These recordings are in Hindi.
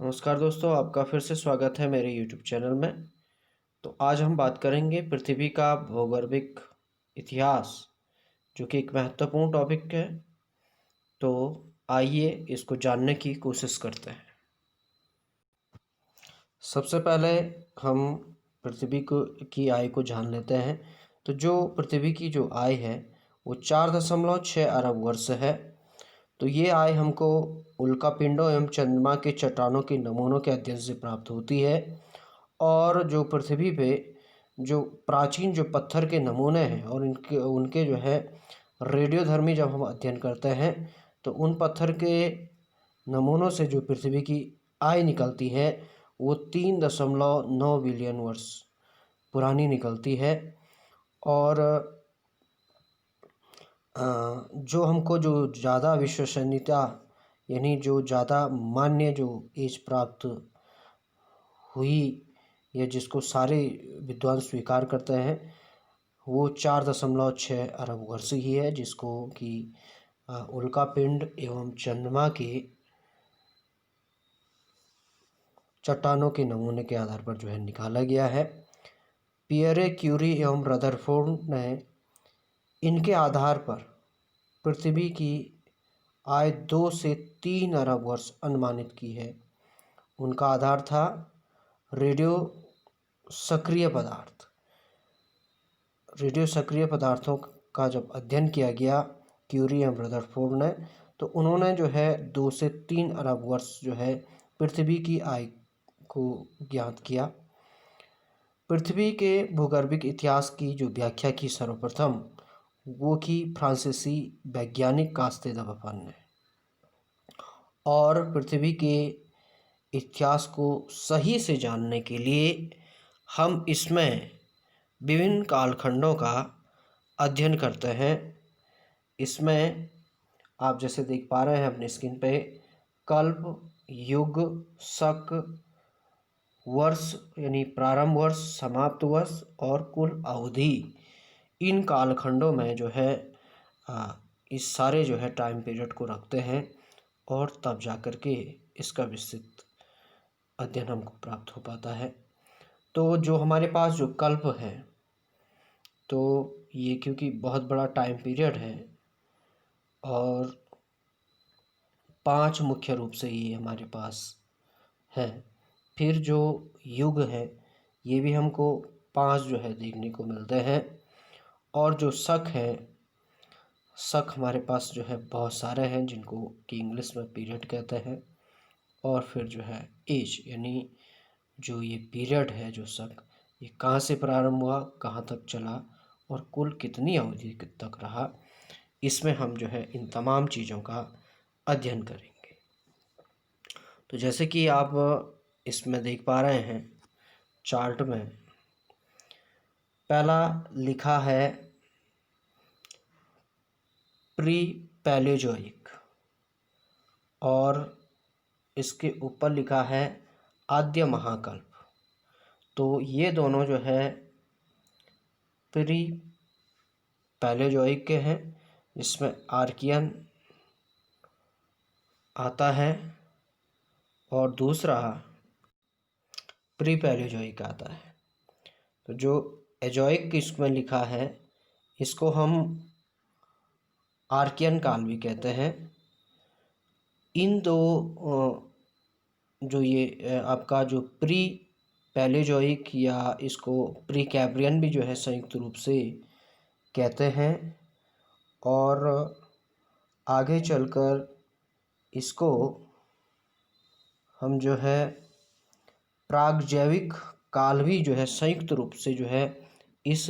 नमस्कार दोस्तों, आपका फिर से स्वागत है मेरे यूट्यूब चैनल में। तो आज हम बात करेंगे पृथ्वी का भौगोलिक इतिहास, जो कि एक महत्वपूर्ण टॉपिक है। तो आइए इसको जानने की कोशिश करते हैं। सबसे पहले हम पृथ्वी को की आय को जान लेते हैं। तो जो पृथ्वी की जो आय है वो 4.6 अरब वर्ष है। तो ये आय हमको उल्कापिंडों एवं चंद्रमा के चट्टानों के नमूनों के अध्ययन से प्राप्त होती है। और जो पृथ्वी पे जो प्राचीन जो पत्थर के नमूने हैं और उनके उनके जो है रेडियोधर्मी जब हम अध्ययन करते हैं तो उन पत्थर के नमूनों से जो पृथ्वी की आय निकलती है वो 3.9 बिलियन वर्ष पुरानी निकलती है। और जो हमको जो ज़्यादा विश्वसनीयता यानी जो ज़्यादा मान्य जो एज प्राप्त हुई या जिसको सारे विद्वान स्वीकार करते हैं वो 4.6 अरब वर्ष ही है, जिसको कि उल्कापिंड एवं चंद्रमा के चट्टानों के नमूने के आधार पर जो है निकाला गया है। पियरे क्यूरी एवं रदरफोर्ड ने इनके आधार पर पृथ्वी की आय 2 से 3 अरब वर्ष अनुमानित की है। उनका आधार था रेडियो सक्रिय पदार्थ। रेडियो सक्रिय पदार्थों का जब अध्ययन किया गया क्यूरी एवं रदरफोर्ड ने, तो उन्होंने जो है 2 से 3 अरब वर्ष जो है पृथ्वी की आयु को ज्ञात किया। पृथ्वी के भूगर्भिक इतिहास की जो व्याख्या की सर्वप्रथम वो की फ्रांसीसी वैज्ञानिक कास्ते द बफन ने। और पृथ्वी के इतिहास को सही से जानने के लिए हम इसमें विभिन्न कालखंडों का अध्ययन करते हैं। इसमें आप जैसे देख पा रहे हैं अपनी स्क्रीन पे कल्प, युग, शक, वर्ष यानी प्रारंभ वर्ष, समाप्त वर्ष और कुल अवधि, इन कालखंडों में जो है इस सारे जो है टाइम पीरियड को रखते हैं और तब जा कर के इसका विस्तृत अध्ययन हमको प्राप्त हो पाता है। तो जो हमारे पास जो कल्प है, तो ये क्योंकि बहुत बड़ा टाइम पीरियड है और 5 मुख्य रूप से ये हमारे पास है। फिर जो युग है ये भी हमको 5 जो है देखने को मिलते हैं। और जो शक है, शक हमारे पास जो है बहुत सारे हैं जिनको कि इंग्लिश में पीरियड कहते हैं। और फिर जो है एज यानी जो ये पीरियड है जो शक, ये कहाँ से प्रारंभ हुआ, कहाँ तक चला और कुल कितनी अवधि तक रहा, इसमें हम जो है इन तमाम चीज़ों का अध्ययन करेंगे। तो जैसे कि आप इसमें देख पा रहे हैं चार्ट में, पहला लिखा है प्री पैलेजोइक और इसके ऊपर लिखा है आद्य महाकल्प। तो ये दोनों जो है प्री पैलेजोइक के हैं, जिसमें आर्कियन आता है और दूसरा प्री पैलेजोइक आता है। तो जो एजोइक इसमें लिखा है इसको हम आर्कियन काल भी कहते हैं। इन दो जो ये आपका जो प्री पैलेजोइक या इसको प्री कैब्रियन भी जो है संयुक्त रूप से कहते हैं। और आगे चलकर इसको हम जो है प्रागजैविक काल भी जो है संयुक्त रूप से जो है इस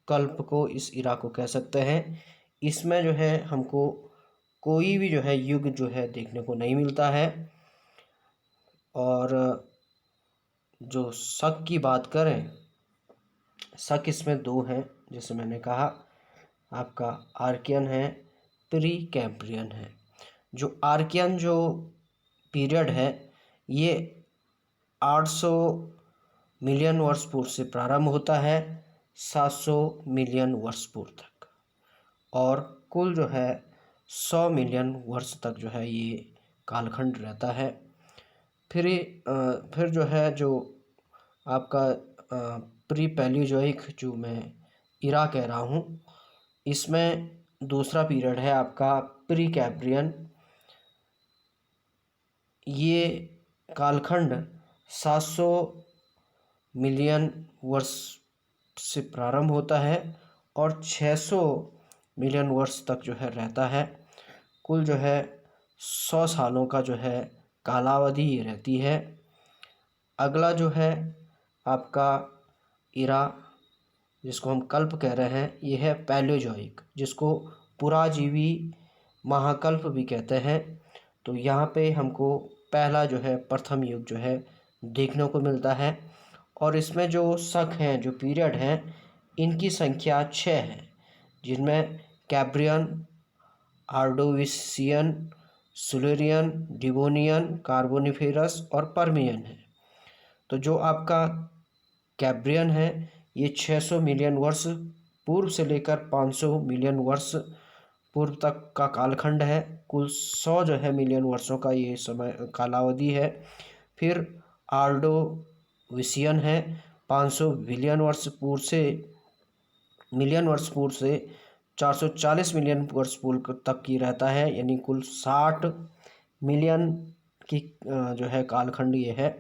कल्प को, इस इरा को कह सकते हैं। इसमें जो है हमको कोई भी जो है युग जो है देखने को नहीं मिलता है। और जो शक की बात करें, शक इसमें 2 हैं, जैसे मैंने कहा आपका आर्कियन है, प्री कैम्ब्रियन है। जो आर्कियन जो पीरियड है ये 800 मिलियन वर्ष पूर्व से प्रारंभ होता है 700 मिलियन वर्ष पूर्व तक, और कुल जो है 100 मिलियन वर्ष तक जो है ये कालखंड रहता है। फिर जो है जो आपका प्री पैलियोजोइक जो मैं इरा कह रहा हूँ, इसमें दूसरा पीरियड है आपका प्री कैम्ब्रियन। ये कालखंड 700 मिलियन वर्ष से प्रारंभ होता है और 600 मिलियन वर्ष तक जो है रहता है। कुल जो है 100 सालों का जो है कालावधि ये रहती है। अगला जो है आपका इरा, जिसको हम कल्प कह रहे हैं, ये है पैलियोजोइक, जिसको पुराजीवी महाकल्प भी कहते हैं। तो यहाँ पे हमको पहला जो है प्रथम युग जो है देखने को मिलता है और इसमें जो शक हैं, जो पीरियड हैं, इनकी संख्या 6 है, जिनमें कैम्ब्रियन, आर्डोविशियन, सिल्यूरियन, डिवोनियन, कार्बोनिफेरस और पर्मियन है। तो जो आपका कैम्ब्रियन है ये 600 मिलियन वर्ष पूर्व से लेकर 500 मिलियन वर्ष पूर्व तक का कालखंड है। कुल 100 जो है मिलियन वर्षों का ये समय कालावधि है। फिर आर्डोविशियन है, 500 मिलियन वर्ष पूर्व से 440 मिलियन वर्ष पूर्व तक की रहता है, यानी कुल 60 मिलियन की जो है कालखंड ये है।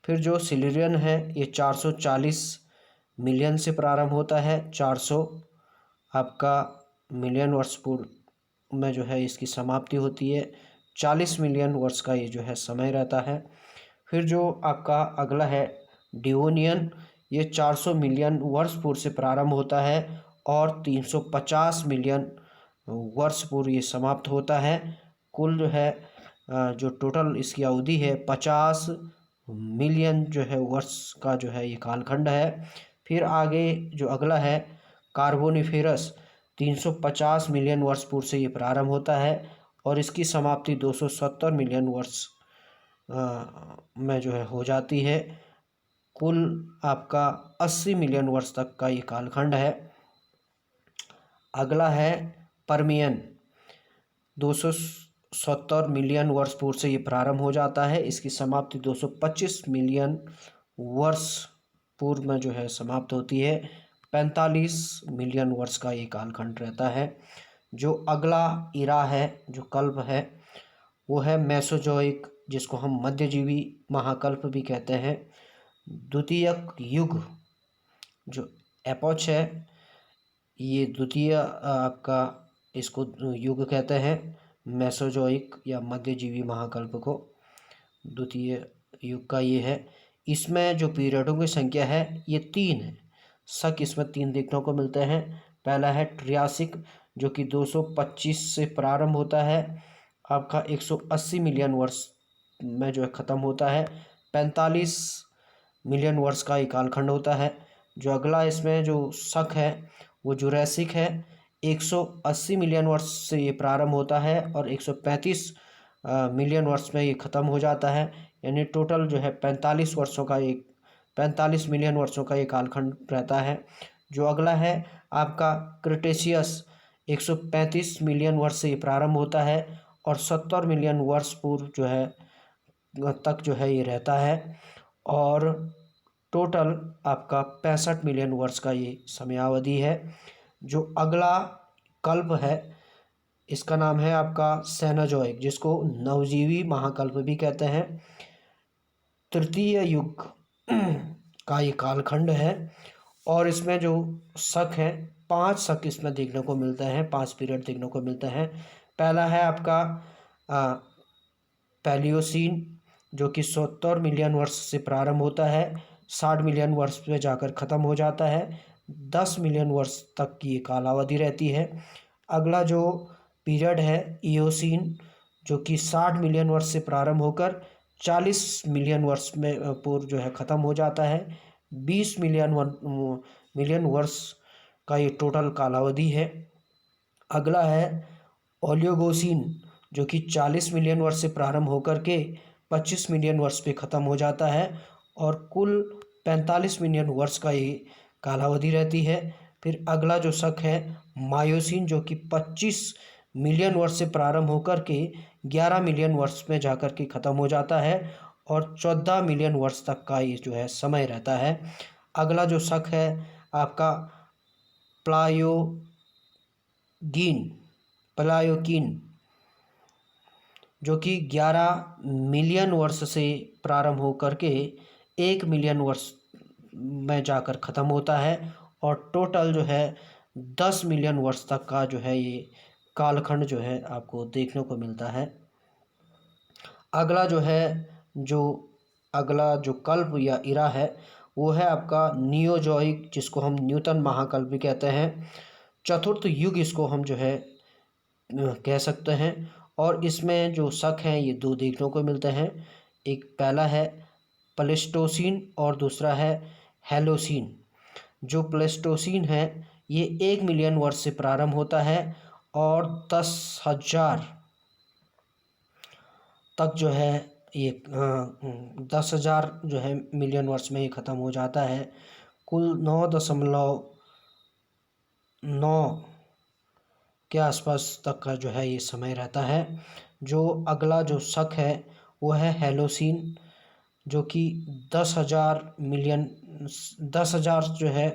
फिर जो सिल्यूरियन है ये 440 मिलियन से प्रारंभ होता है, 400 आपका मिलियन वर्ष पूर्व में जो है इसकी समाप्ति होती है। 40 मिलियन वर्ष का ये जो है समय रहता है। फिर जो आपका अगला है डिवोनियन, ये 400 मिलियन वर्ष पूर्व से प्रारंभ होता है और 350 मिलियन वर्ष पूर्व ये समाप्त होता है। कुल जो है जो टोटल इसकी अवधि है 50 मिलियन जो है वर्ष का जो है ये कालखंड है। फिर आगे जो अगला है कार्बोनिफेरस, 350 मिलियन वर्ष पूर्व से ये प्रारंभ होता है और इसकी समाप्ति 270 मिलियन वर्ष में जो है हो जाती है। कुल आपका 80 मिलियन वर्ष तक का ये कालखंड है। अगला है पर्मियन, 270 मिलियन वर्ष पूर्व से ये प्रारंभ हो जाता है, इसकी समाप्ति 225 मिलियन वर्ष पूर्व में जो है समाप्त होती है। 45 मिलियन वर्ष का ये कालखंड रहता है। जो अगला इरा है, जो कल्प है, वो है मेसोजोइक, जिसको हम मध्यजीवी महाकल्प भी कहते हैं। द्वितीयक युग जो एपोच है, ये द्वितीय आपका इसको युग कहते हैं, मेसोजोइक या मध्यजीवी महाकल्प को द्वितीय युग का ये है। इसमें जो पीरियडों की संख्या है ये 3 है। शक इसमें 3 देखने को मिलते हैं। पहला है ट्रियासिक, जो कि 225 से प्रारंभ होता है, आपका 180 मिलियन वर्ष में जो है ख़त्म होता है। 45 मिलियन वर्ष का ये कालखंड होता है। जो अगला इसमें जो शक है वो जुरैसिक है, 180 मिलियन वर्ष से ये प्रारंभ होता है और 135 मिलियन वर्ष में ये ख़त्म हो जाता है, यानी टोटल जो है 45 मिलियन वर्षों का ये कालखंड रहता है। जो अगला है आपका क्रिटेशियस, 135 मिलियन वर्ष से ये प्रारंभ होता है और 70 मिलियन वर्ष पूर्व जो है तक जो है ये रहता है और टोटल आपका 65 मिलियन वर्ष का ये समयावधि है। जो अगला कल्प है इसका नाम है आपका सेनोजोइक, जिसको नवजीवी महाकल्प भी कहते हैं। तृतीय युग का ये कालखंड है और इसमें जो शक है 5 शक इसमें देखने को मिलते हैं, 5 पीरियड देखने को मिलते हैं। पहला है आपका पैलियोसीन, जो कि 70 मिलियन वर्ष से प्रारंभ होता है, 60 मिलियन वर्ष पे जाकर ख़त्म हो जाता है। 10 मिलियन वर्ष तक की कालावधि रहती है। अगला जो पीरियड है इयोसीन, जो कि 60 मिलियन वर्ष से प्रारंभ होकर 40 मिलियन वर्ष में पूर्व जो है ख़त्म हो जाता है। 20 मिलियन वर्ष का ये टोटल कालावधि है। अगला है ओलियोगोसीन, जो कि 40 मिलियन वर्ष से प्रारंभ होकर के 25 मिलियन वर्ष पे ख़त्म हो जाता है और कुल 45 मिलियन वर्ष का ये कालावधि रहती है। फिर अगला जो शक है मायोसीन, जो कि 25 मिलियन वर्ष से प्रारंभ होकर के 11 मिलियन वर्ष में जाकर के ख़त्म हो जाता है और 14 मिलियन वर्ष तक का ये जो है समय रहता है। अगला जो शक है आपका प्लायोकीन, जो कि 11 मिलियन वर्ष से प्रारंभ होकर के 1 मिलियन वर्ष में जाकर ख़त्म होता है और टोटल जो है 10 मिलियन वर्ष तक का जो है ये कालखंड जो है आपको देखने को मिलता है। अगला जो कल्प या इरा है वो है आपका नियोजॉइक, जिसको हम न्यूटन महाकल्प भी कहते हैं। चतुर्थ युग इसको हम जो है कह सकते हैं। और इसमें जो शक हैं ये दो देखने को मिलते हैं। एक पहला है प्लेस्टोसीन और दूसरा है हेलोसीन। जो प्लेस्टोसीन है ये 1 मिलियन वर्ष से प्रारंभ होता है और 10,000 तक जो है ये 10,000 जो है मिलियन वर्ष में ये ख़त्म हो जाता है। कुल 9.9 के आसपास तक का जो है ये समय रहता है। जो अगला जो शक है वो है हेलोसीन, जो कि 10,000 जो है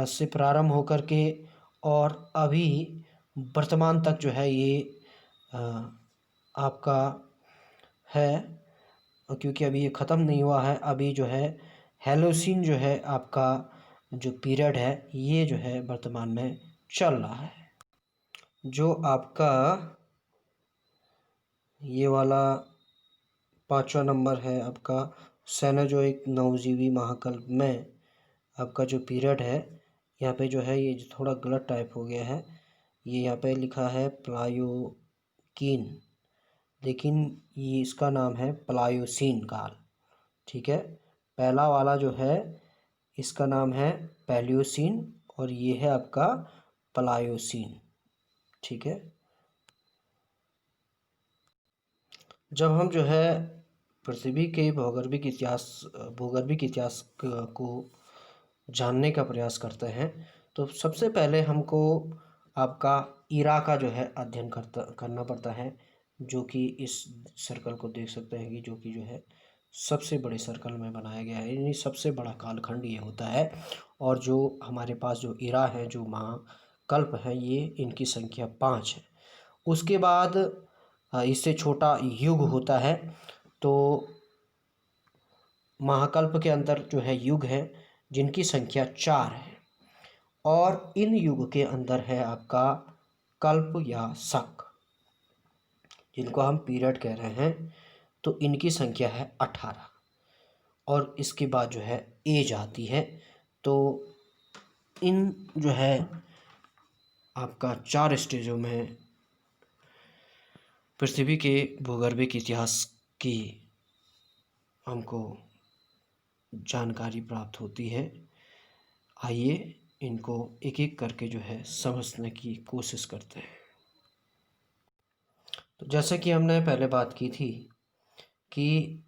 से प्रारंभ होकर के और अभी वर्तमान तक जो है ये आपका है, क्योंकि अभी ये ख़त्म नहीं हुआ है। अभी जो है हेलोसीन जो है आपका जो पीरियड है ये जो है वर्तमान में चल रहा है। जो आपका ये वाला 5वां नंबर है आपका सेनोजोइक नवजीवी महाकल्प में आपका जो पीरियड है, यहाँ पे जो है ये जो थोड़ा गलत टाइप हो गया है। ये यहाँ पे लिखा है प्लायोकीन, लेकिन ये इसका नाम है प्लायोसीन काल। ठीक है, पहला वाला जो है इसका नाम है पैलियोसीन और ये है आपका प्लायोसीन। ठीक है, जब हम जो है पृथ्वी के भौगोलिक इतिहास को जानने का प्रयास करते हैं तो सबसे पहले हमको आपका इरा का जो है अध्ययन करना पड़ता है, जो कि इस सर्कल को देख सकते हैं कि जो कि जो है सबसे बड़े सर्कल में बनाया गया है, यानी सबसे बड़ा कालखंड ये होता है। और जो हमारे पास जो इरा है, जो महाकल्प है, ये इनकी संख्या 5 है। उसके बाद इससे छोटा युग होता है। तो महाकल्प के अंदर जो है युग है जिनकी संख्या 4 है और इन युग के अंदर है आपका कल्प या शक, जिनको हम पीरियड कह रहे हैं। तो इनकी संख्या है 18 और इसके बाद जो है एज आती है। तो इन जो है आपका 4 स्टेजों में पृथ्वी के भूगर्भिक इतिहास की हमको जानकारी प्राप्त होती है। आइए इनको एक एक करके जो है समझने की कोशिश करते हैं। तो जैसे कि हमने पहले बात की थी कि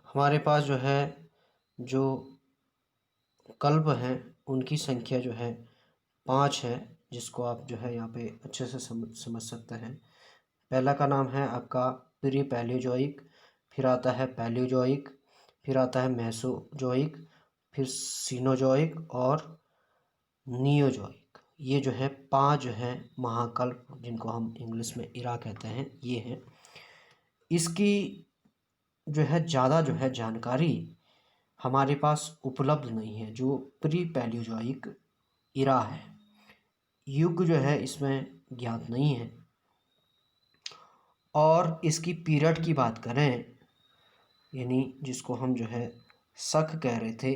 हमारे पास जो है जो कल्प हैं उनकी संख्या जो है 5 है, जिसको आप जो है यहाँ पे अच्छे से समझ सकते हैं। पहला का नाम है आपका प्री पैलियोजोइक, फिर आता है पैलियोजोइक, फिर आता है मेसोजोइक, फिर सीनोजोइक और नियोजोइक। ये जो है 5 जो है महाकल्प, जिनको हम इंग्लिश में इरा कहते हैं, ये हैं। इसकी जो है ज़्यादा जो है जानकारी हमारे पास उपलब्ध नहीं है। जो प्री पैलियोजोइक इरा है, युग जो है इसमें ज्ञात नहीं है। और इसकी पीरियड की बात करें, यानी जिसको हम जो है शक कह रहे थे,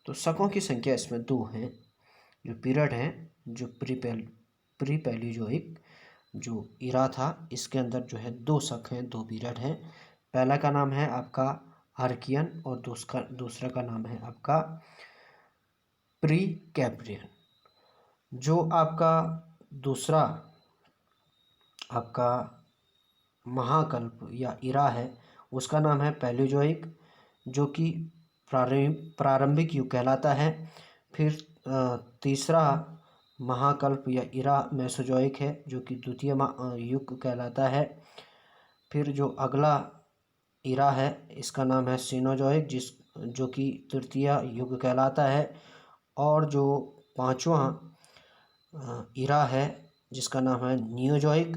तो शकों की संख्या इसमें 2 हैं। जो पीरियड है, जो प्री पैलियोजोइक जो इरा था, इसके अंदर जो है 2 शक हैं, 2 पीरियड हैं। पहला का नाम है आपका आर्कियन और दूसरा का नाम है आपका प्री कैम्ब्रियन। जो आपका दूसरा आपका महाकल्प या इरा है उसका नाम है पैलियोजोइक, जो कि प्रारंभिक युग कहलाता है। फिर तीसरा महाकल्प या इरा मेसोजोइक है, जो कि द्वितीय युग कहलाता है। फिर जो अगला इरा है, इसका नाम है सीनोजॉइक, जो कि तृतीय युग कहलाता है। और जो पांचवा इरा है जिसका नाम है नियोजॉइक,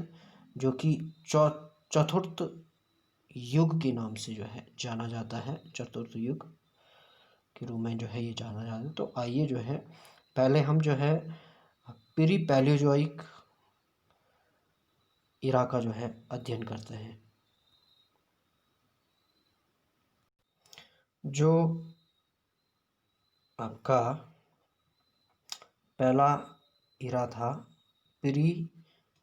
जो कि चतुर्थ युग के नाम से जो है जाना जाता है, चतुर्थ युग के रूप में जो है ये जाना जाता है। तो आइए जो है पहले हम जो है प्री पैलियोजॉइक इरा का जो है अध्ययन करते हैं। जो आपका पहला इरा था प्री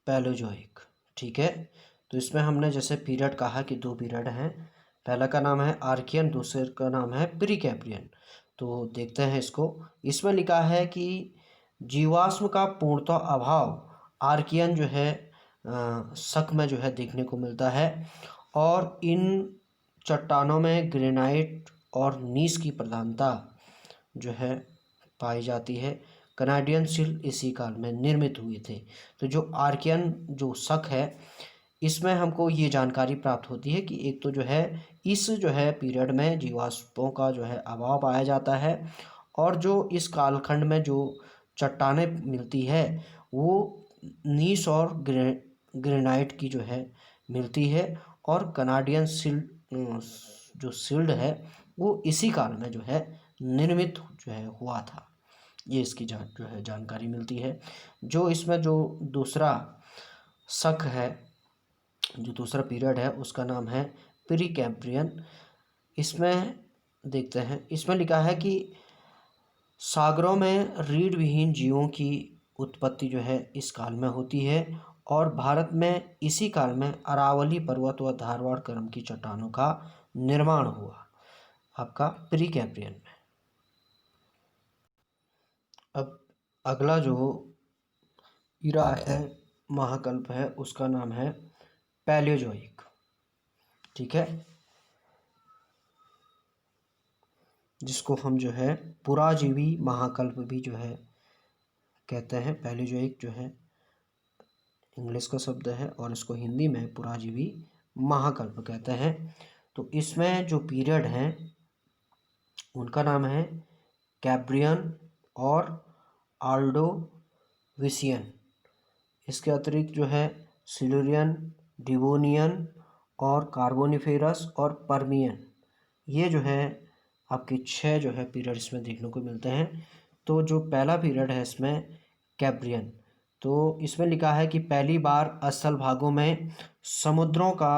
पैलियोजॉइक, ठीक है। तो इसमें हमने जैसे पीरियड कहा कि दो पीरियड हैं, पहला का नाम है आर्कियन, दूसरे का नाम है प्री कैम्ब्रियन। तो देखते हैं इसको। इसमें लिखा है कि जीवाश्म का पूर्णतः अभाव आर्कियन जो है शक में जो है देखने को मिलता है, और इन चट्टानों में ग्रेनाइट और नीस की प्रधानता जो है पाई जाती है। कनाडियन शिल्प इसी काल में निर्मित हुए थे। तो जो आर्कियन जो शक है, इसमें हमको ये जानकारी प्राप्त होती है कि एक तो जो है इस जो है पीरियड में जीवाश्मों का जो है अभाव पाया जाता है, और जो इस कालखंड में जो चट्टानें मिलती है वो नीस और ग्रेनाइट की जो है मिलती है। और कनाडियन जो शिल्ड है वो इसी काल में जो है निर्मित जो है हुआ था। ये इसकी जो है जानकारी मिलती है। जो इसमें जो दूसरा शक है, जो दूसरा पीरियड है, उसका नाम है प्री कैम्ब्रियन। इसमें देखते हैं, इसमें लिखा है कि सागरों में रीढ़ विहीन जीवों की उत्पत्ति जो है इस काल में होती है, और भारत में इसी काल में अरावली पर्वत व धारवाड़ क्रम की चट्टानों का निर्माण हुआ, आपका प्री कैम्ब्रियन में। अब अगला जो इरा है, महाकल्प है, उसका नाम है पैलियोजॉइक, ठीक है, जिसको हम जो है पुराजीवी महाकल्प भी जो है कहते हैं। पैलियोजॉइक जो है इंग्लिश का शब्द है, और इसको हिंदी में पुराजीवी महाकल्प कहते हैं। तो इसमें जो पीरियड हैं उनका नाम है कैम्ब्रियन और ऑर्डोविशियन। इसके अतिरिक्त जो है सिल्यूरियन, डिवोनियन और कार्बोनिफेरस और पर्मियन, ये जो है आपके 6 जो है पीरियड इसमें देखने को मिलते हैं। तो जो पहला पीरियड है इसमें कैम्ब्रियन, तो इसमें लिखा है कि पहली बार स्थल भागों में समुद्रों का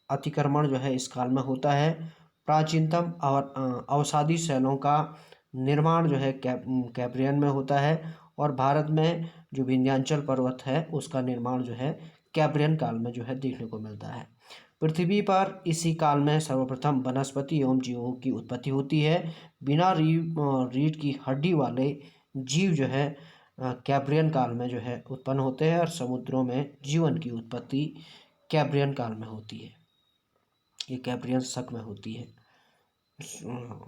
अतिक्रमण जो है इस काल में होता है। प्राचीनतम अवसादी शैलों का निर्माण जो है कैम्ब्रियन में होता है, और भारत में जो विंध्याचल पर्वत है उसका निर्माण जो है कैम्ब्रियन काल में जो है देखने को मिलता है। पृथ्वी पर इसी काल में सर्वप्रथम वनस्पति एवं जीवों की उत्पत्ति होती है। बिना रीढ़ की हड्डी वाले जीव जो है कैम्ब्रियन काल में जो है उत्पन्न होते हैं, और समुद्रों में जीवन की उत्पत्ति कैम्ब्रियन काल में होती है। ये कैम्ब्रियन शक में होती है,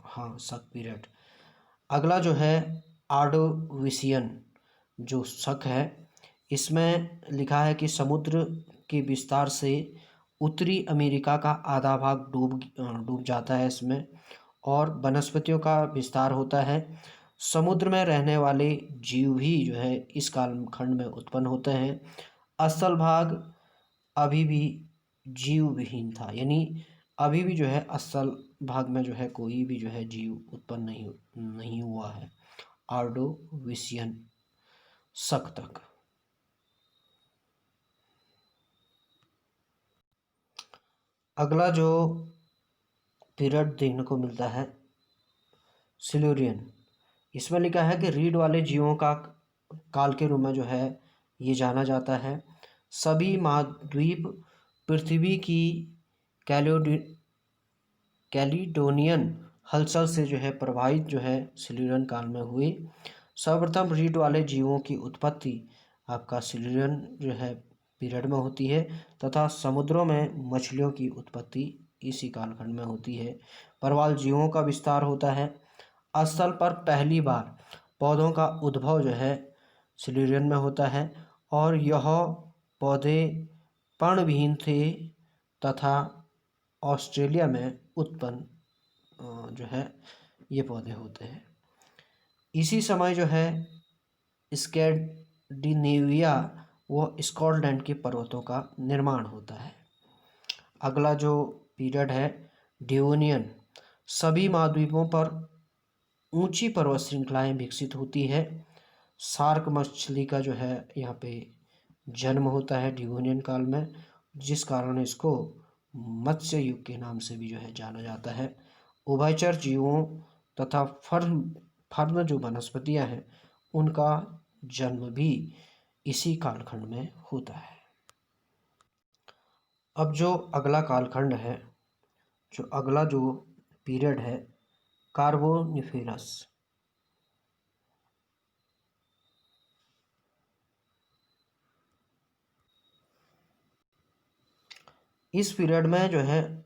हाँ, शक पीरियड। अगला जो है ऑर्डोविशियन जो शक है, इसमें लिखा है कि समुद्र के विस्तार से उत्तरी अमेरिका का आधा भाग डूब जाता है इसमें, और वनस्पतियों का विस्तार होता है। समुद्र में रहने वाले जीव भी जो है इस कालखंड में उत्पन्न होते हैं। स्थल भाग अभी भी जीव विहीन था, यानी अभी भी जो है स्थल भाग में जो है कोई भी जो है जीव उत्पन्न नहीं हुआ है ऑर्डोविशियन शक तक। अगला जो पीरियड देखने को मिलता है सिल्यूरियन, इसमें लिखा है कि रीढ़ वाले जीवों का काल के रूप में जो है ये जाना जाता है। सभी महाद्वीप पृथ्वी की कैलिडोनियन हलचल से जो है प्रभावित जो है सिल्यूरियन काल में हुई। सर्वप्रथम रीढ़ वाले जीवों की उत्पत्ति आपका सिल्यूरियन जो है पीरियड में होती है, तथा समुद्रों में मछलियों की उत्पत्ति इसी कालखंड में होती है। प्रवाल जीवों का विस्तार होता है। स्थल पर पहली बार पौधों का उद्भव जो है सिल्यूरियन में होता है, और यह पौधे पर्णविहीन थे तथा ऑस्ट्रेलिया में उत्पन्न जो है ये पौधे होते हैं। इसी समय जो है स्कैंडिनेविया व स्कॉटलैंड के पर्वतों का निर्माण होता है। अगला जो पीरियड है डिवोनियन, सभी महाद्वीपों पर ऊंची पर्वत श्रृंखलाएं विकसित होती है। शार्क मछली का जो है यहाँ पे जन्म होता है डिवोनियन काल में, जिस कारण इसको मत्स्य युग के नाम से भी जो है जाना जाता है। उभयचर जीवों तथा फर्न जो वनस्पतियां हैं उनका जन्म भी इसी कालखंड में होता है। अब जो अगला कालखंड है, जो अगला जो पीरियड है कार्बोनिफेरस। इस पीरियड में जो है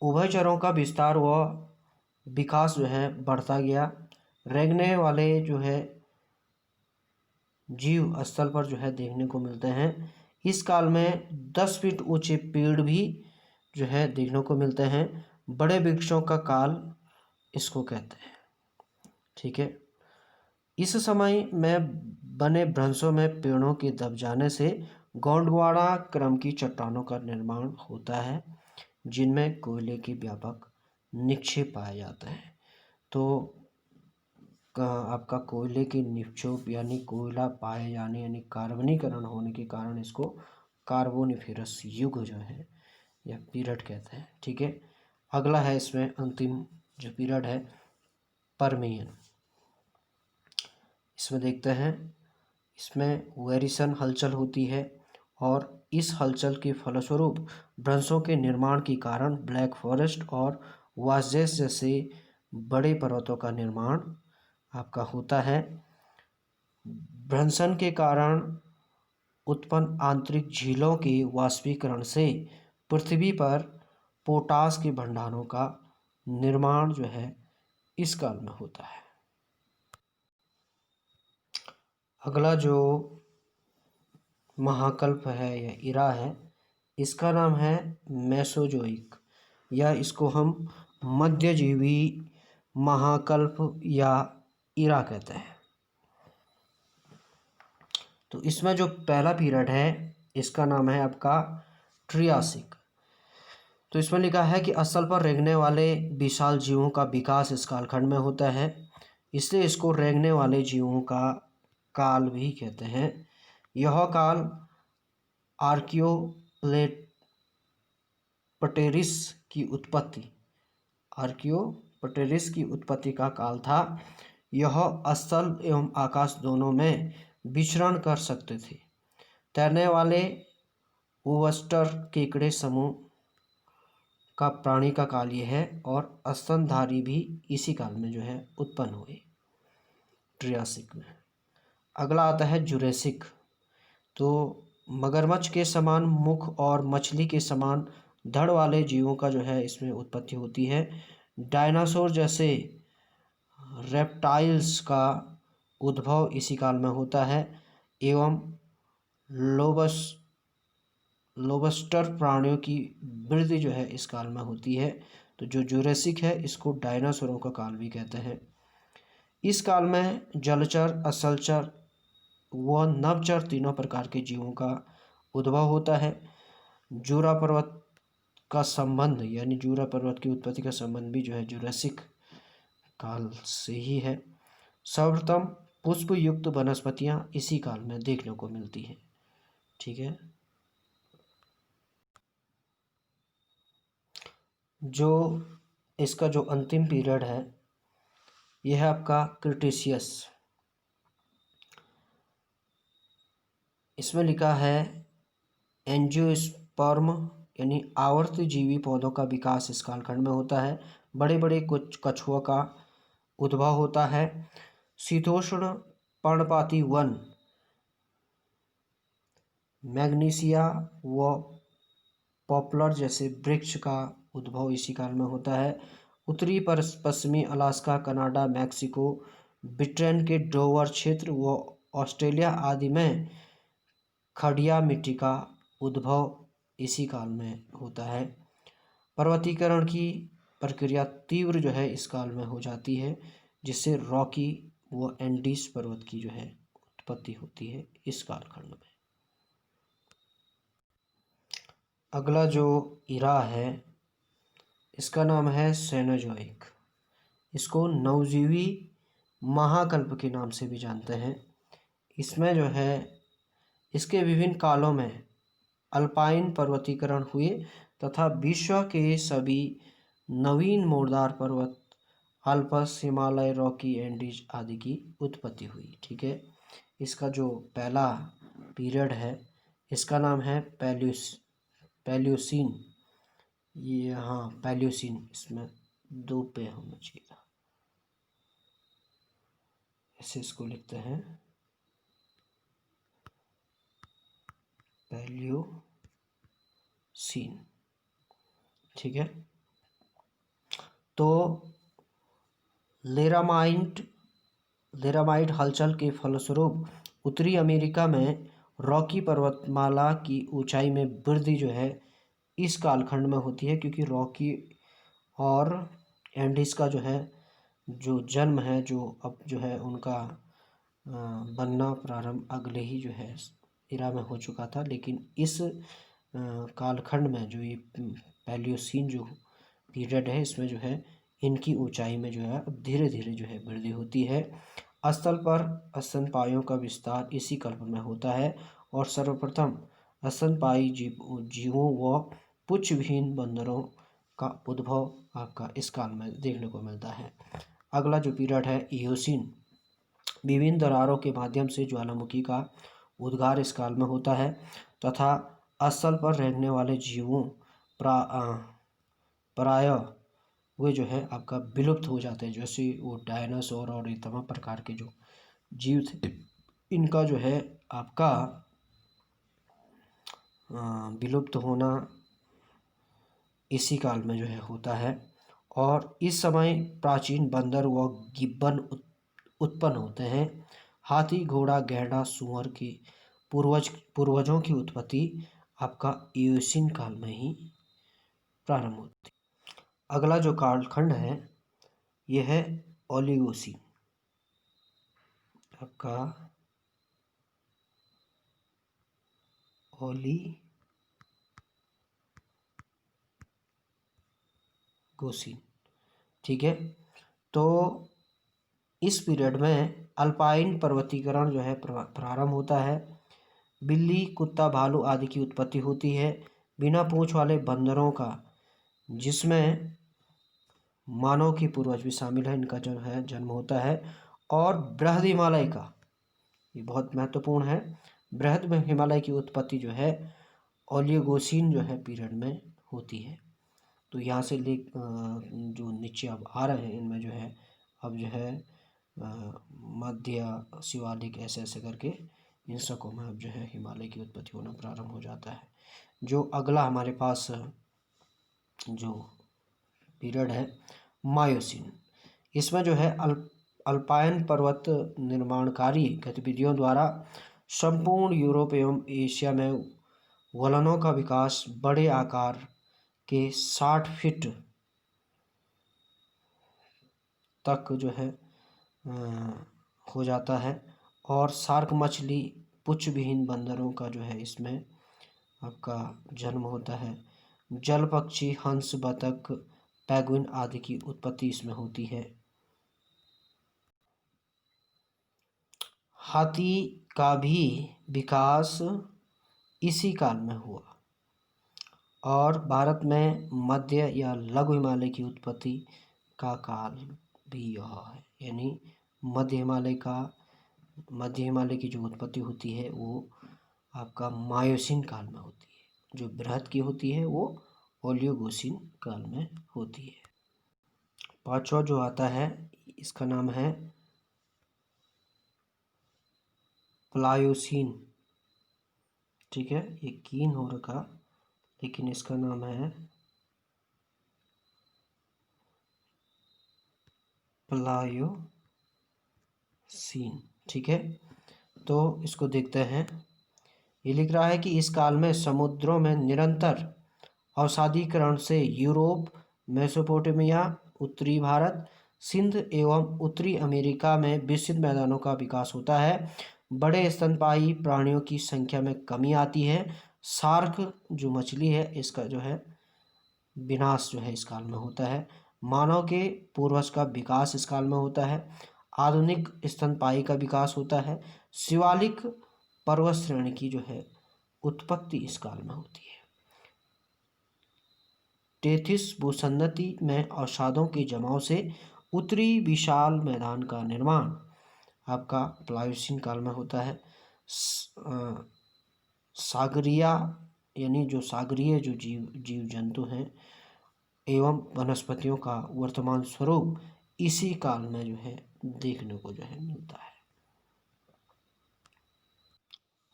उभयचरों का विस्तार व विकास जो है बढ़ता गया। रेंगने वाले जो है जीव स्थल पर जो है देखने को मिलते हैं। इस काल में 10 फीट ऊंचे पेड़ भी जो है देखने को मिलते हैं। बड़े वृक्षों का काल इसको कहते हैं। ठीक है। इस समय में बने भ्रंशों में पेड़ों के दब जाने से गोंडवाना क्रम की चट्टानों का निर्माण होता है, जिनमें कोयले की व्यापक निक्षेप पाया जाता है। तो आपका कोयले की निक्षेप यानी कोयला पाए जाने यानी कार्बनीकरण होने के कारण इसको कार्बोनिफेरस युग जो है या पीरियड कहते हैं। ठीक है। अगला है इसमें अंतिम जो पीरियड है परमियन। इसमें देखते हैं, इसमें वेरिसन हलचल होती है और इस हलचल के फलस्वरूप भ्रंशों के निर्माण के कारण ब्लैक फॉरेस्ट और वाजेस जैसे बड़े पर्वतों का निर्माण आपका होता है। भ्रंशन के कारण उत्पन्न आंतरिक झीलों के वाष्पीकरण से पृथ्वी पर पोटास के भंडारों का निर्माण जो है इस काल में होता है। अगला जो महाकल्प है या इरा है, इसका नाम है मेसोजोइक, या इसको हम मध्यजीवी महाकल्प या इरा कहते हैं। तो इसमें जो पहला पीरियड है इसका नाम है आपका ट्रियासिक। तो इसमें लिखा है कि स्थल पर रेंगने वाले विशाल जीवों का विकास इस कालखंड में होता है, इसलिए इसको रेंगने वाले जीवों का काल भी कहते हैं। यह काल आर्कियोप्टेरिस की उत्पत्ति का काल था। यह स्थल एवं आकाश दोनों में विचरण कर सकते थे। तैरने वाले ओवस्टर केकड़े समूह का प्राणी का काल ये है और स्तनधारी भी इसी काल में जो है उत्पन्न हुए ट्रियासिक में। अगला आता है जुरेसिक। तो मगरमच्छ के समान मुख और मछली के समान धड़ वाले जीवों का जो है इसमें उत्पत्ति होती है। डायनासोर जैसे रेप्टाइल्स का उद्भव इसी काल में होता है एवं लोबस्टर प्राणियों की वृद्धि जो है इस काल में होती है। तो जो जुरेसिक है इसको डायनासोरों का काल भी कहते हैं। इस काल में जलचर, अचलचर व नभचर तीनों प्रकार के जीवों का उद्भव होता है। जूरा पर्वत का संबंध यानी जूरा पर्वत की उत्पत्ति का संबंध भी जो है जुरासिक काल से ही है। सर्वप्रथम पुष्प युक्त वनस्पतियां इसी काल में देखने को मिलती हैं। ठीक है। जो इसका जो अंतिम पीरियड है यह है आपका क्रिटेशियस। इसमें लिखा है एंजियोस्पर्म यानी आवर्त जीवी पौधों का विकास इस कालखंड में होता है। बड़े बड़े कुछ कछुओं का उद्भव होता है। शीतोष्ण पर्णपाती वन, मैग्नीशिया व पॉपुलर जैसे वृक्ष का उद्भव इसी काल में होता है। उत्तरी पश्चिमी अलास्का, कनाडा, मैक्सिको, ब्रिटेन के डोवर क्षेत्र व ऑस्ट्रेलिया आदि में खड़िया मिट्टी का उद्भव इसी काल में होता है। पर्वतीकरण की प्रक्रिया तीव्र जो है इस काल में हो जाती है, जिससे रॉकी व एंडीज पर्वत की जो है उत्पत्ति होती है इस कालखंड में। अगला जो इरा है इसका नाम है सेनोजोइक। इसको नवजीवी महाकल्प के नाम से भी जानते हैं। इसमें जो है इसके विभिन्न कालों में अल्पाइन पर्वतीकरण हुए तथा विश्व के सभी नवीन मोड़दार पर्वत आल्पस, हिमालय, रॉकी, एंडीज आदि की उत्पत्ति हुई। ठीक है, इसका जो पहला पीरियड है इसका नाम है पैलियोसीन। ये हाँ पैलियोसीन, इसमें 2 पे होना चाहिए, ऐसे इसको लिखते हैं पैलियोसीन। ठीक है, तो लेरामाइट हलचल के फलस्वरूप उत्तरी अमेरिका में रॉकी पर्वतमाला की ऊंचाई में वृद्धि जो है इस कालखंड में होती है, क्योंकि रॉकी और एंडीज का जो है जो जन्म है जो अब जो है उनका बनना प्रारंभ अगले ही जो है इरा में हो चुका था। लेकिन इस कालखंड में जो ये पैलियोसीन जो पीरियड है इसमें जो है इनकी ऊंचाई में जो है अब धीरे धीरे जो है वृद्धि होती है। स्थल पर स्तनपायियों का विस्तार इसी कल्प में होता है और सर्वप्रथम स्तनपायी जीवों व पुच्छविहीन बंदरों का उद्भव आपका इस काल में देखने को मिलता है। अगला जो पीरियड है इयोसीन, विभिन्न दरारों के माध्यम से ज्वालामुखी का उद्गार इस काल में होता है तथा स्थल पर रहने वाले जीवों प्राय वे जो है आपका विलुप्त हो जाते हैं। जैसे वो डायनासोर और ये तमाम प्रकार के जो जीव थे इनका जो है आपका विलुप्त होना इसी काल में जो है होता है। और इस समय प्राचीन बंदर व गिब्बन उत्पन्न होते हैं। हाथी, घोड़ा, गैंडा, सूअर के पूर्वजों की उत्पत्ति आपका इयोसीन काल में ही प्रारंभ होती है। अगला जो कालखंड है यह है ओलिगोसीन। आपका ओलिगोसीन। ठीक है, तो इस पीरियड में अल्पाइन पर्वतीकरण जो है प्रारंभ होता है। बिल्ली, कुत्ता, भालू आदि की उत्पत्ति होती है। बिना पूंछ वाले बंदरों का, जिसमें मानव की पूर्वज भी शामिल है, इनका जो है जन्म होता है। और बृहद हिमालय का, ये बहुत महत्वपूर्ण है, बृहद हिमालय की उत्पत्ति जो है ओलिगोसीन जो है पीरियड में होती है। तो यहाँ से जो नीचे अब आ रहे हैं इनमें जो है अब जो है मध्य शिवालिक ऐसे ऐसे करके इन सबकों में अब जो है हिमालय की उत्पत्ति होना प्रारंभ हो जाता है। जो अगला हमारे पास जो पीरियड है मायोसीन, इसमें जो है अल्पाइन पर्वत निर्माणकारी गतिविधियों द्वारा संपूर्ण यूरोप एवं एशिया में वलनों का विकास बड़े आकार के 60 फीट तक जो है हो जाता है। और शार्क मछली, पुच्छविहीन बंदरों का जो है इसमें आपका जन्म होता है। जल पक्षी, हंस, बतख, पैंगुइन आदि की उत्पत्ति इसमें होती है। हाथी का भी विकास इसी काल में हुआ। और भारत में मध्य या लघु हिमालय की उत्पत्ति का काल भी यह है, यानी मध्य हिमालय की जो उत्पत्ति होती है वो आपका मायोसीन काल में होती है। जो बृहद की होती है वो ओलिगोसीन काल में होती है। पांचवा जो आता है इसका नाम है प्लायोसीन। ठीक है, ये कीन हो रखा, लेकिन इसका नाम है प्लायोसीन। ठीक है, तो इसको देखते हैं। ये लिख रहा है कि इस काल में समुद्रों में निरंतर अवसादीकरण से यूरोप, मेसोपोटामिया, उत्तरी भारत, सिंध एवं उत्तरी अमेरिका में विस्तृत मैदानों का विकास होता है। बड़े स्तनपायी प्राणियों की संख्या में कमी आती है। शार्क जो मछली है इसका जो है विनाश जो है इस काल में होता है। मानव के पूर्वज का विकास इस काल में होता है। आधुनिक स्तनपायी का विकास होता है। शिवालिक पर्वत श्रेणी की जो है उत्पत्ति इस काल में होती है। टेथिस भूसन्नति में अवसादों के जमाव से उत्तरी विशाल मैदान का निर्माण आपका प्लायोसीन काल में होता है। सागरीय यानी जो सागरीय जो जीव जंतु हैं एवं वनस्पतियों का वर्तमान स्वरूप इसी काल में जो है देखने को जो है मिलता है।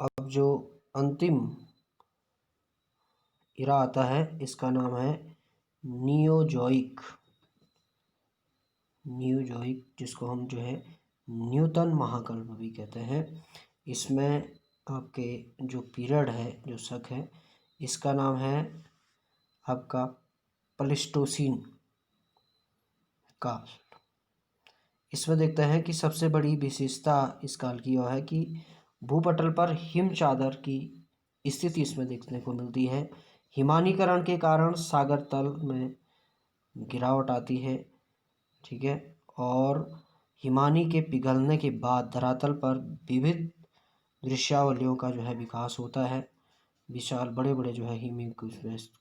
अब जो अंतिम इरा आता है इसका नाम है नियोजोइक, जिसको हम जो है न्यूटन महाकल्प भी कहते हैं। इसमें आपके जो पीरियड है, जो शक है, इसका नाम है आपका प्लेस्टोसीन काल। इसमें देखते हैं कि सबसे बड़ी विशेषता इस काल की यह है कि भूपटल पर हिम चादर की स्थिति इसमें देखने को मिलती है। हिमानीकरण के कारण सागर तल में गिरावट आती है, ठीक है, और हिमानी के पिघलने के बाद धरातल पर विविध दृश्यावलियों का जो है विकास होता है। विशाल बड़े बड़े जो है हिमयुग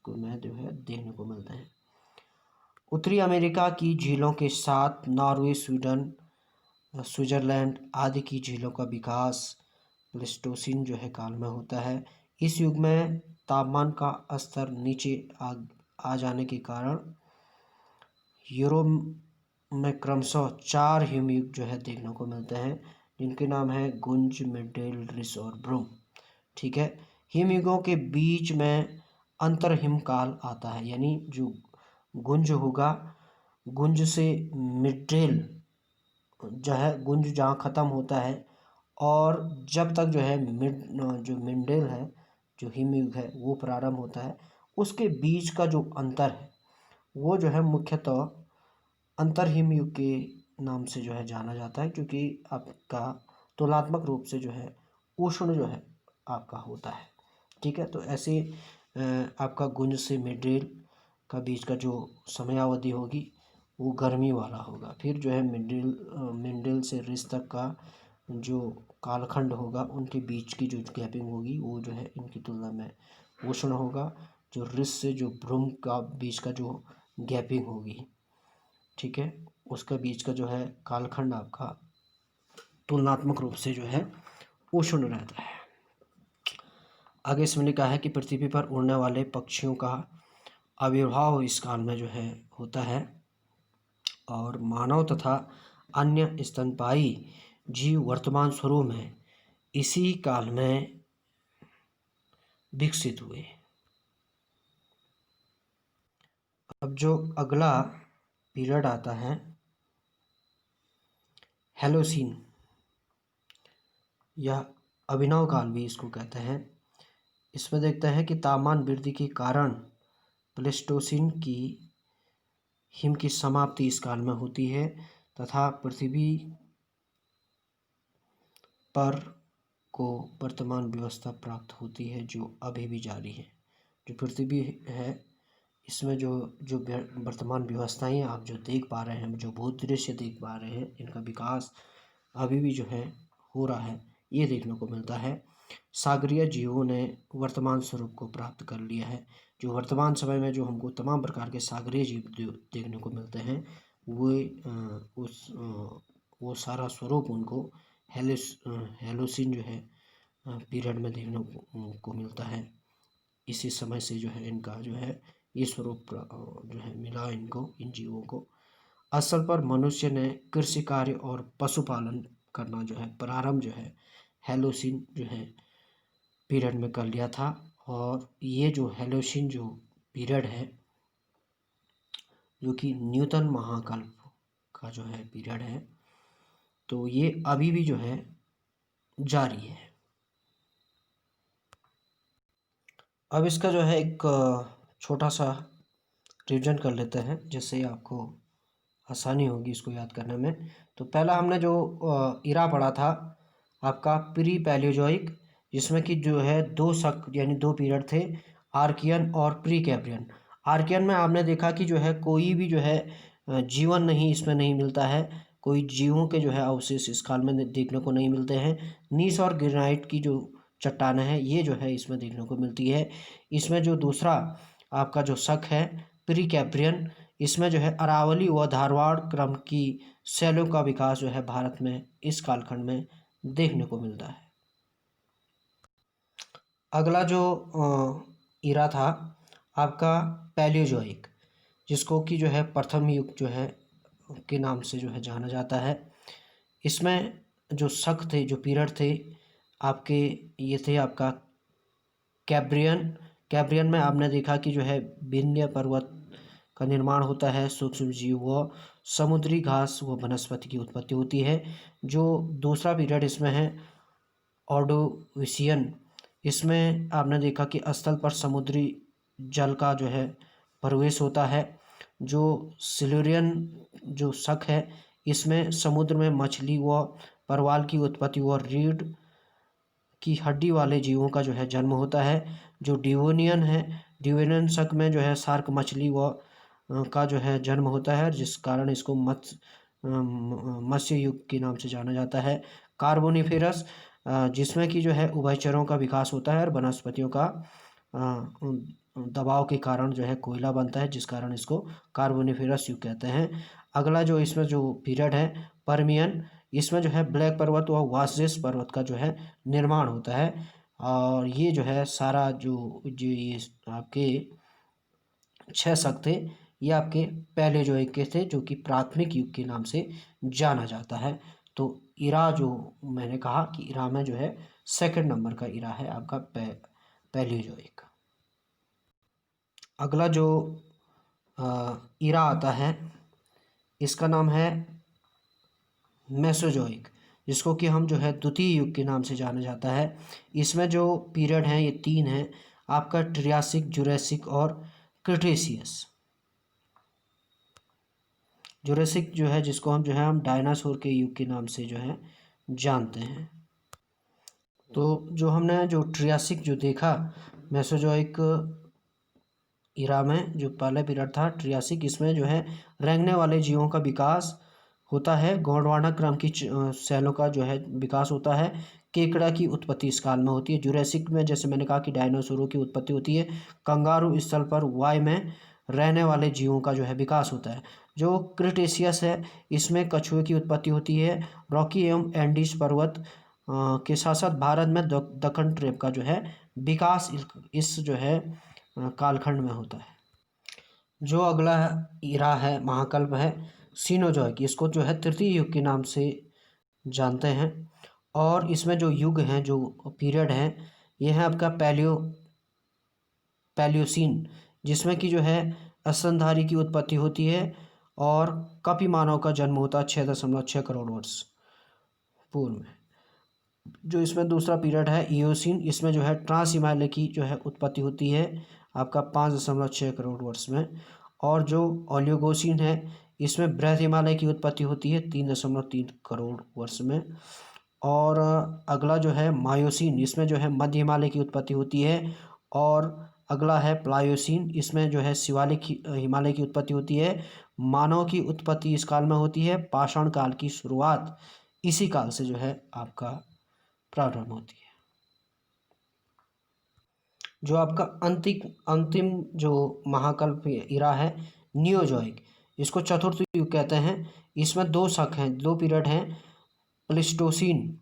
में जो है देखने को मिलते हैं। उत्तरी अमेरिका की झीलों के साथ नॉर्वे, स्वीडन, स्विट्जरलैंड आदि की झीलों का विकास प्लेस्टोसीन जो है काल में होता है। इस युग में तापमान का स्तर नीचे आ जाने के कारण यूरोप में क्रमशः 4 हिमयुग जो है देखने को मिलते हैं, जिनके नाम है गुंज, मिडेल, रिस और ब्रूम, ठीक है। हिमयुगों के बीच में अंतर हिमकाल आता है, यानी जो गुंज होगा, गुंज से मिडेल जो है, गुंज जहाँ ख़त्म होता है और जब तक जो है जो मिडेल है, जो हिमयुग है वो प्रारंभ होता है, उसके बीच का जो अंतर है वो जो है मुख्यतः अंतर हिमयुग के नाम से जो है जाना जाता है, क्योंकि आपका तुलनात्मक रूप से जो है उष्ण जो है आपका होता है, ठीक है। तो ऐसे आपका गुंज से मिडेल का बीच का जो समयावधि होगी वो गर्मी वाला होगा। फिर जो है मिडेल से रिस तक का जो कालखंड होगा उनके बीच की जो गैपिंग होगी वो जो है इनकी तुलना में उष्ण होगा। जो रिस से जो ब्रूम का बीच का जो गैपिंग होगी, ठीक है, उसका बीच का जो है कालखंड आपका तुलनात्मक रूप से जो है उष्ण रहता है। आगे इसमें लिखा है कि पृथ्वी पर उड़ने वाले पक्षियों का आविर्भाव इस काल में जो है होता है और मानव तथा अन्य स्तनपायी जीव वर्तमान स्वरूप में इसी काल में विकसित हुए। अब जो अगला पीरियड आता है हेलोसीन या अभिनव काल भी इसको कहते हैं। इसमें देखते हैं कि तापमान वृद्धि के कारण प्लेस्टोसीन की हिम की समाप्ति इस काल में होती है तथा पृथ्वी पर को वर्तमान व्यवस्था प्राप्त होती है जो अभी भी जारी है। जो पृथ्वी है इसमें जो जो वर्तमान व्यवस्थाएं आप जो देख पा रहे हैं, जो भूदृश्य देख पा रहे हैं, इनका विकास अभी भी जो है हो रहा है, ये देखने को मिलता है। सागरीय जीवों ने वर्तमान स्वरूप को प्राप्त कर लिया है। जो वर्तमान समय में जो हमको तमाम प्रकार के सागरीय जीव देखने को मिलते हैं वो सारा स्वरूप उनको हेलोसीन जो है पीरियड में देखने को मिलता है। इसी समय से जो है इनका जो है ये स्वरूप जो है मिला इनको, इन जीवों को। असल पर मनुष्य ने कृषि कार्य और पशुपालन करना जो है प्रारंभ जो है हेलोसीन जो है पीरियड में कर लिया था। और ये जो हेलोसीन जो पीरियड है जो कि न्यूटन महाकल्प का जो है पीरियड है, तो ये अभी भी जो है जारी है। अब इसका जो है एक छोटा सा रिविजन कर लेते हैं जिससे आपको आसानी होगी इसको याद करने में। तो पहला हमने जो इरा पढ़ा था आपका प्री पैलियोजोइक, जिसमें कि जो है दो शक यानी दो पीरियड थे, आर्कियन और प्री कैम्ब्रियन। आर्कियन में आपने देखा कि जो है कोई भी जो है जीवन नहीं इसमें नहीं मिलता है, कोई जीवों के जो है अवशेष इस काल में देखने को नहीं मिलते हैं। नीस और ग्रेनाइट की जो चट्टानें हैं ये जो है इसमें देखने को मिलती है। इसमें जो दूसरा आपका जो शक है प्री कैम्ब्रियन, इसमें जो है अरावली व धारवाड़ क्रम की शैलों का विकास जो है भारत में इस कालखंड में देखने को मिलता है। अगला जो इरा था आपका पैलियोजोइक, जिसको कि जो है प्रथम युग जो है के नाम से जो है जाना जाता है। इसमें जो शक थे, जो पीरियड थे आपके, ये थे आपका कैब्रियन में आपने देखा कि जो है विंध्य पर्वत का निर्माण होता है, सूक्ष्म जीव व समुद्री घास व वनस्पति की उत्पत्ति होती है। जो दूसरा पीरियड इसमें है ऑर्डोविशियन, इसमें आपने देखा कि स्थल पर समुद्री जल का जो है प्रवेश होता है। जो सिल्यूरियन जो शक है इसमें समुद्र में मछली व परवाल की उत्पत्ति व रीढ़ की हड्डी वाले जीवों का जो है जन्म होता है। जो डिवोनियन है, डिवोनियन शक में जो है शार्क मछली व का जो है जन्म होता है, जिस कारण इसको मत्स्य युग के नाम से जाना जाता है। कार्बोनिफेरस, जिसमें कि जो है उभयचरों का विकास होता है और वनस्पतियों का दबाव के कारण जो है कोयला बनता है, जिस कारण इसको कार्बोनिफेरस युग कहते हैं। अगला जो इसमें जो पीरियड है परमियन, इसमें जो है ब्लैक पर्वत व वासजेस पर्वत का जो है निर्माण होता है। और ये जो है सारा जो ये आपके 6 शक थे ये आपके पैलेयोजोइक के थे, जो कि प्राथमिक युग के नाम से जाना जाता है। तो इरा जो मैंने कहा कि इरा में जो है सेकंड नंबर का इरा है आपका पैलेयोजोइक। अगला जो इरा आता है इसका नाम है मेसोजोइक, जिसको कि हम जो है द्वितीय युग के नाम से जाना जाता है। इसमें जो पीरियड हैं ये 3 हैं आपका ट्रियासिक, जुरासिक और क्रिटेशियस। जुरासिक जो है जिसको हम जो है हम डायनासोर के युग के नाम से जो है जानते हैं। तो जो हमने जो ट्रियासिक जो देखा मेसोजोइक इरा में जो पहला पीरियड था ट्रियासिक, इसमें जो है रेंगने वाले जीवों का विकास होता है। गोंडवाना क्रम की शैलों का जो है विकास होता है। केकड़ा की उत्पत्ति इस काल में होती है। जुरासिक में जैसे मैंने कहा कि डायनासोरों की उत्पत्ति होती है। कंगारू स्थल पर वाय में रहने वाले जीवों का जो है विकास होता है। जो क्रिटेशियस है इसमें कछुए की उत्पत्ति होती है। रॉकी एवं एंडीज पर्वत के साथ साथ भारत में दक्कन ट्रेप का जो है विकास इस जो है कालखंड में होता है। जो अगला इरा है महाकल्प है सीनोजॉइक, इसको जो है तृतीय युग के नाम से जानते हैं। और इसमें जो युग हैं जो पीरियड हैं ये है आपका पैलियोसीन, जिसमें कि जो है स्तनधारी की उत्पत्ति होती है और कपि मानव का जन्म होता है 6.6 करोड़ वर्ष पूर्व में। जो इसमें दूसरा पीरियड है इयोसीन, इसमें जो है ट्रांस हिमालय की जो है उत्पत्ति होती है आपका 5.6 करोड़ वर्ष में। और जो ओलियोगोसीन है इसमें बृहद हिमालय की उत्पत्ति होती है 3.3 करोड़ वर्ष में। और अगला जो है मायोसीन, इसमें जो है मध्य हिमालय की उत्पत्ति होती है। और अगला है प्लायोसीन, इसमें जो है शिवालिक हिमालय की उत्पत्ति होती है। मानव की उत्पत्ति इस काल में होती है। पाषाण काल की शुरुआत इसी काल से जो है आपका प्रारंभ होती है। जो आपका अंतिम जो महाकल्प इरा है नियोजोइक, इसको चतुर्थ युग कहते हैं। इसमें 2 शक हैं, 2 पीरियड हैं। प्लिस्टोसीन,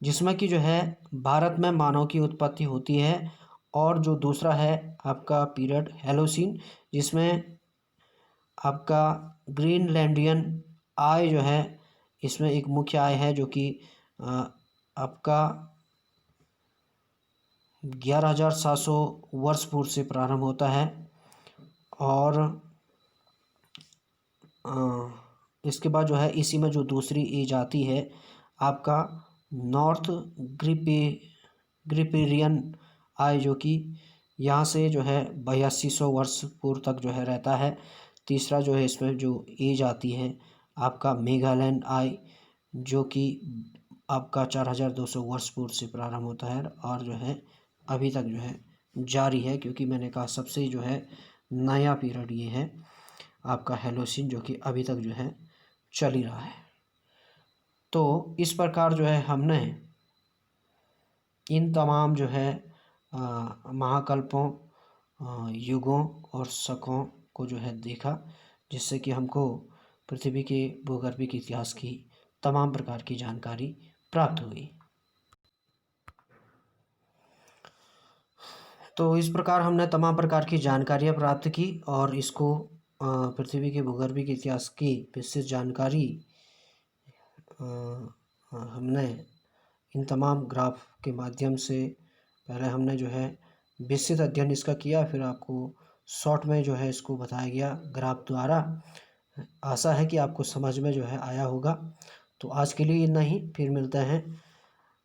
जिसमें कि जो है भारत में मानव की उत्पत्ति होती है। और जो दूसरा है आपका पीरियड हेलोसीन, जिसमें आपका ग्रीनलैंडियन आय जो है इसमें एक मुख्य आय है, जो कि आपका 11,700 वर्ष पूर्व से प्रारंभ होता है। और इसके बाद जो है इसी में जो दूसरी एज आती है आपका नॉर्थ ग्रिपेरियन आय, जो कि यहाँ से जो है 8200 वर्ष पूर्व तक जो है रहता है। तीसरा जो है इसमें जो एज आती है आपका मेगालैंड आई, जो कि आपका 4200 वर्ष पूर्व से प्रारंभ होता है और जो है अभी तक जो है जारी है, क्योंकि मैंने कहा सबसे जो है नया पीरियड ये है आपका हेलोसिन, जो कि अभी तक जो है चल ही रहा है। तो इस प्रकार जो है हमने इन तमाम जो है महाकल्पों, युगों और शकों को जो है देखा, जिससे कि हमको पृथ्वी के भूगर्भिक इतिहास की तमाम प्रकार की जानकारी प्राप्त हुई। तो इस प्रकार हमने तमाम प्रकार की जानकारियाँ प्राप्त की और इसको पृथ्वी के भूगर्भिक इतिहास की विशेष जानकारी हमने इन तमाम ग्राफ के माध्यम से पहले हमने जो है विस्तृत अध्ययन इसका किया, फिर आपको शॉर्ट में जो है इसको बताया गया ग्राफ द्वारा। आशा है कि आपको समझ में जो है आया होगा। तो आज के लिए इतना ही, फिर मिलते हैं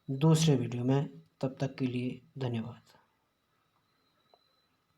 दूसरे वीडियो में। तब तक के लिए धन्यवाद।